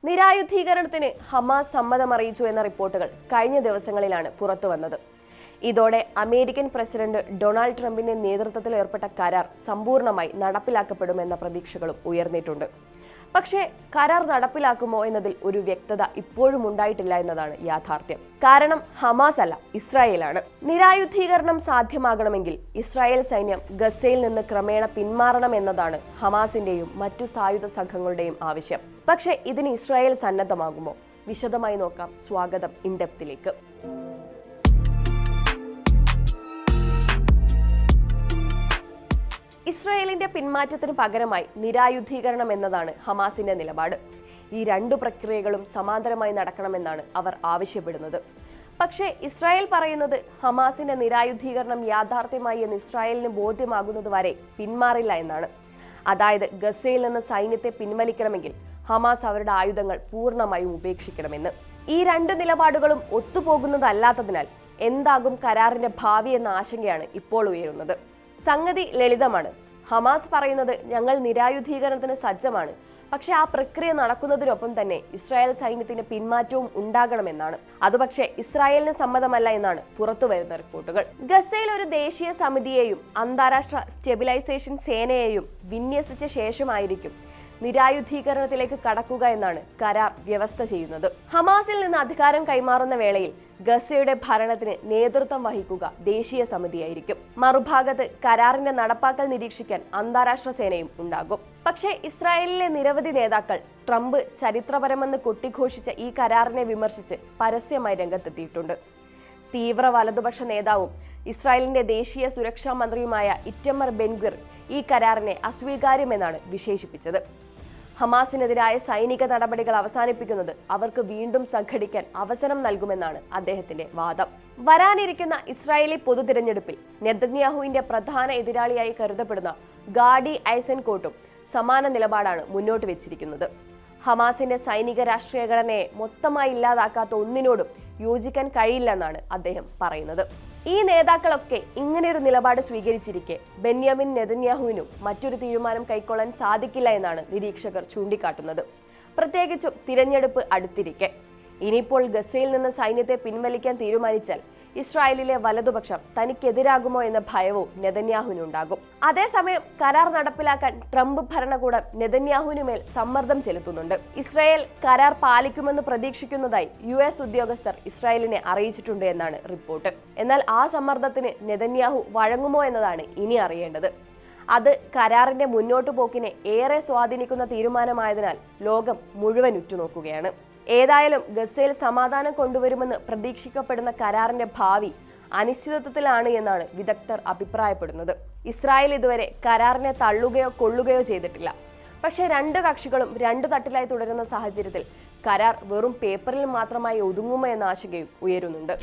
നിരായുധീകരണത്തിന് Hamas സമ്മതമറിയിച്ചു എന്ന റിപ്പോർട്ടുകൾ കഴിഞ്ഞ ദിവസങ്ങളിലാണ് പുറത്തുവന്നത്. ഇതോടെ അമേരിക്കൻ പ്രസിഡന്റ് ഡൊണാൾഡ് ട്രംപിന്റെ നേതൃത്വത്തിൽ ഏർപ്പെട്ട കരാർ സമ്പൂർണ്ണമായി നടപ്പിലാക്കപ്പെടുമെന്ന പ്രതീക്ഷകളും ഉയർന്നിട്ടുണ്ട്. പക്ഷേ കരാർ നടപ്പിലാക്കുമോ എന്നതിൽ ഒരു വ്യക്തത ഇപ്പോഴും ഉണ്ടായിട്ടില്ല എന്നതാണ് യാഥാർത്ഥ്യം. കാരണം ഹമാസ് അല്ല, ഇസ്രായേലാണ്. നിരായുധീകരണം സാധ്യമാകണമെങ്കിൽ ഇസ്രായേൽ സൈന്യം ഗസയിൽ നിന്ന് ക്രമേണ പിന്മാറണം എന്നതാണ് ഹമാസിന്റെയും മറ്റു സായുധ സംഘങ്ങളുടെയും ആവശ്യം. പക്ഷേ ഇതിന് ഇസ്രായേൽ സന്നദ്ധമാകുമോ? വിശദമായി നോക്കാം. സ്വാഗതം ഇൻഡെപ്തിലേക്ക്. ഇസ്രായേലിന്റെ പിന്മാറ്റത്തിന് പകരമായി നിരായുധീകരണം എന്നതാണ് ഹമാസിന്റെ നിലപാട്. ഈ രണ്ടു പ്രക്രിയകളും സമാന്തരമായി നടക്കണമെന്നാണ് അവർ ആവശ്യപ്പെടുന്നത്. പക്ഷേ ഇസ്രായേൽ പറയുന്നത് ഹമാസിന്റെ നിരായുധീകരണം യാഥാർത്ഥ്യമായി എന്ന് ഇസ്രായേലിന് ബോധ്യമാകുന്നത് വരെ പിന്മാറില്ല എന്നാണ്. അതായത് ഗസയിൽ നിന്ന് സൈന്യത്തെ പിൻവലിക്കണമെങ്കിൽ ഹമാസ് അവരുടെ ആയുധങ്ങൾ പൂർണ്ണമായും ഉപേക്ഷിക്കണമെന്ന്. ഈ രണ്ട് നിലപാടുകളും ഒത്തുപോകുന്നതല്ലാത്തതിനാൽ എന്താകും കരാറിന്റെ ഭാവി എന്ന ആശങ്കയാണ് ഇപ്പോൾ ഉയരുന്നത്. സംഗതി ലളിതമാണ്. ഹമാസ് പറയുന്നത് ഞങ്ങൾ നിരായുധീകരണത്തിന് സജ്ജമാണ്, പക്ഷെ ആ പ്രക്രിയ നടക്കുന്നതിനൊപ്പം തന്നെ ഇസ്രായേൽ സൈന്യത്തിന് പിന്മാറ്റവും ഉണ്ടാകണമെന്നാണ്. അത് പക്ഷേ ഇസ്രായേലിന് സമ്മതമല്ല എന്നാണ് പുറത്തുവരുന്ന റിപ്പോർട്ടുകൾ. ഗസയിൽ ഒരു ദേശീയ സമിതിയെയും അന്താരാഷ്ട്ര സ്റ്റെബിലൈസേഷൻ സേനയെയും വിന്യസിച്ച ശേഷമായിരിക്കും നിരായുധീകരണത്തിലേക്ക് കടക്കുക എന്നാണ് കരാർ വ്യവസ്ഥ ചെയ്യുന്നത്. ഹമാസിൽ നിന്ന് അധികാരം കൈമാറുന്ന വേളയിൽ ഗസയുടെ ഭരണത്തിന് നേതൃത്വം വഹിക്കുക ദേശീയ സമിതിയായിരിക്കും. മറുഭാഗത്ത് കരാറിന്റെ നടപ്പാക്കൽ നിരീക്ഷിക്കാൻ അന്താരാഷ്ട്ര സേനയും ഉണ്ടാകും. പക്ഷേ ഇസ്രായേലിലെ നിരവധി നേതാക്കൾ ട്രംപ് ചരിത്രപരമെന്ന് കൊട്ടിഘോഷിച്ച ഈ കരാറിനെ വിമർശിച്ച് പരസ്യമായി രംഗത്തെത്തിയിട്ടുണ്ട്. തീവ്ര വലതുപക്ഷ നേതാവും ഇസ്രായേലിന്റെ ദേശീയ സുരക്ഷാ മന്ത്രിയുമായ ഇറ്റമർ ബെൻഗ്വിർ ഈ കരാറിനെ അസ്വീകാര്യമെന്നാണ് വിശേഷിപ്പിച്ചത്. ഹമാസിനെതിരായ സൈനിക നടപടികൾ അവസാനിപ്പിക്കുന്നത് അവർക്ക് വീണ്ടും സംഘടിക്കാൻ അവസരം നൽകുമെന്നാണ് അദ്ദേഹത്തിന്റെ വാദം. വരാനിരിക്കുന്ന ഇസ്രായേലി പൊതു തിരഞ്ഞെടുപ്പിൽ നെതന്യാഹുവിന്റെ പ്രധാന എതിരാളിയായി കരുതപ്പെടുന്ന ഗാഡി ഐസൻകോട്ടും സമാന നിലപാടാണ് മുന്നോട്ട് വെച്ചിരിക്കുന്നത്. ഹമാസിന്റെ സൈനിക രാഷ്ട്രീയ ഘടനയെ മൊത്തമായി ഇല്ലാതാക്കാത്ത ഒന്നിനോടും യോജിക്കാൻ കഴിയില്ലെന്നാണ് അദ്ദേഹം പറയുന്നത്. ഈ നേതാക്കളൊക്കെ ഇങ്ങനെയൊരു നിലപാട് സ്വീകരിച്ചിരിക്കെ ബെന്യാമിൻ നെതന്യാഹുവിനും മറ്റൊരു തീരുമാനം കൈക്കൊള്ളാൻ സാധിക്കില്ല എന്നാണ് നിരീക്ഷകർ ചൂണ്ടിക്കാട്ടുന്നത്. പ്രത്യേകിച്ചും തിരഞ്ഞെടുപ്പ് അടുത്തിരിക്കെ. ഇനിയിപ്പോൾ ഗസയിൽ നിന്ന് സൈന്യത്തെ പിൻവലിക്കാൻ തീരുമാനിച്ചാൽ ഇസ്രായേലിലെ വലതുപക്ഷം തനിക്കെതിരാകുമോ എന്ന ഭയവും നെതന്യാഹുവിനുണ്ടാകും. അതേസമയം കരാർ നടപ്പിലാക്കാൻ ട്രംപ് ഭരണകൂടം നെതന്യാഹുവിനുമേൽ സമ്മർദ്ദം ചെലുത്തുന്നുണ്ട്. ഇസ്രായേൽ കരാർ പാലിക്കുമെന്ന് പ്രതീക്ഷിക്കുന്നതായി US ഉദ്യോഗസ്ഥർ ഇസ്രായേലിനെ അറിയിച്ചിട്ടുണ്ട് എന്നാണ് റിപ്പോർട്ട്. എന്നാൽ ആ സമ്മർദ്ദത്തിന് നെതന്യാഹു വഴങ്ങുമോ എന്നതാണ് ഇനി അറിയേണ്ടത്. അത് കരാറിന്റെ മുന്നോട്ടു പോക്കിനെ ഏറെ സ്വാധീനിക്കുന്ന തീരുമാനമായതിനാൽ ലോകം മുഴുവൻ ഉറ്റുനോക്കുകയാണ്. ഏതായാലും ഗസയിൽ സമാധാനം കൊണ്ടുവരുമെന്ന് പ്രതീക്ഷിക്കപ്പെടുന്ന കരാറിന്റെ ഭാവി അനിശ്ചിതത്വത്തിലാണ് എന്നാണ് വിദഗ്ധർ അഭിപ്രായപ്പെടുന്നത്. ഇസ്രായേൽ ഇതുവരെ കരാറിനെ തള്ളുകയോ കൊള്ളുകയോ ചെയ്തിട്ടില്ല. പക്ഷേ രണ്ട് കക്ഷികളും രണ്ടു തട്ടിലായി തുടരുന്ന സാഹചര്യത്തിൽ കരാർ വെറും പേപ്പറിൽ മാത്രമായി ഒതുങ്ങുമോ എന്ന ആശങ്കയും ഉയരുന്നുണ്ട്.